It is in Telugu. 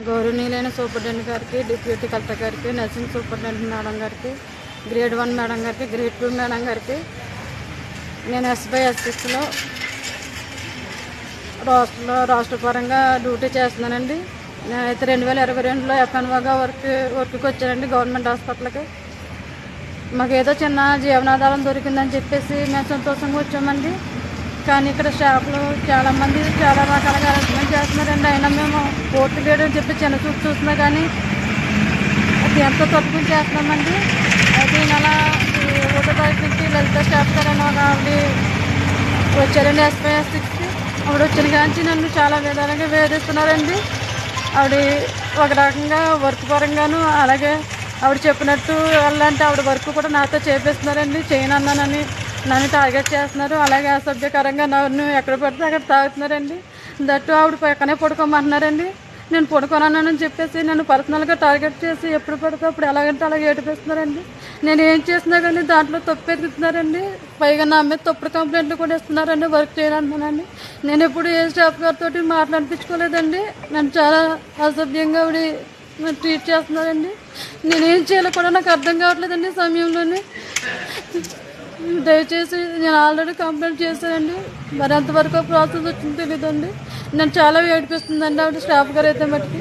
గౌరవనీయులైన సూపరింటెండెంట్ గారికి, డిప్యూటీ కలెక్టర్ గారికి, నర్సింగ్ సూపరింటెండెంట్ మేడం గారికి, గ్రేడ్ 1 మేడం గారికి, గ్రేడ్ 2 మేడం గారికి, నేను SY/S6లో రాష్ట్ర పరంగా డ్యూటీ చేస్తున్నానండి. నేనైతే 2022లో FNOగా వర్క్కి వచ్చానండి గవర్నమెంట్ హాస్పిటల్కి. మాకు ఏదో చిన్న జీవనాధారం దొరికిందని చెప్పేసి మేము సంతోషంగా వచ్చామండి. కానీ ఇక్కడ స్టాఫ్లు చాలామంది చాలా రకాలుగా అరేంజ్మెంట్ చేస్తున్నారండి. అయినా మేము పూర్తి లేడని చెప్పి చిన్న చూపు చూస్తున్నా కానీ అది ఎంతో తట్టుకుని చేస్తున్నామండి. అయితే ఈ నెల 1వ తారీఖు నుంచి లలిత స్టాఫ్ గారు అని ఒక ఆవిడ వచ్చారండి SY/S6కి. ఆవిడ వచ్చిన కాంచి నన్ను చాలా విధాలుగా వేధిస్తున్నారండి. ఆవిడ ఒక రకంగా వర్క్ పరంగాను, అలాగే ఆవిడ చెప్పినట్టు వెళ్ళాలంటే ఆవిడ వర్క్ కూడా నాతో చేపిస్తున్నారండి. చేయనన్నానని నన్ను టార్గెట్ చేస్తున్నారు. అలాగే అసభ్యకరంగా నన్ను ఎక్కడ పడితే అక్కడ తాగుతున్నారండి. దట్టు ఆవిడ పక్కనే పడుకోమంటున్నారండి. నేను పడుకోనన్నానని చెప్పేసి నన్ను పర్సనల్గా టార్గెట్ చేసి ఎప్పుడు పడితే అప్పుడు ఎలాగంటే అలాగే ఏడిపిస్తున్నారండి. నేను ఏం చేసినా కానీ దాంట్లో తప్పు ఎదుగుతున్నారండి. పైగా నా మీద తప్పుడు కంప్లైంట్లు కూడా ఇస్తున్నారండి వర్క్ చేయాలన్నానండి. నేను ఎప్పుడు ఏ స్టాఫ్ గారితో మాట్లాడిపించుకోలేదండి. నన్ను చాలా అసభ్యంగా ఆవిడ ట్రీట్ చేస్తున్నారండి. నేనేం చేయాలో కూడా నాకు అర్థం కావట్లేదండి సమయంలోనే. దయచేసి నేను ఆల్రెడీ కంప్లైంట్ చేశానండి. మరి ఎంతవరకు ప్రాసెస్ వచ్చిందో తెలియదండి. నన్ను చాలా ఏడిపిస్తుందండి ఆవిడ స్టాఫ్ గారు అయితే మటుకి.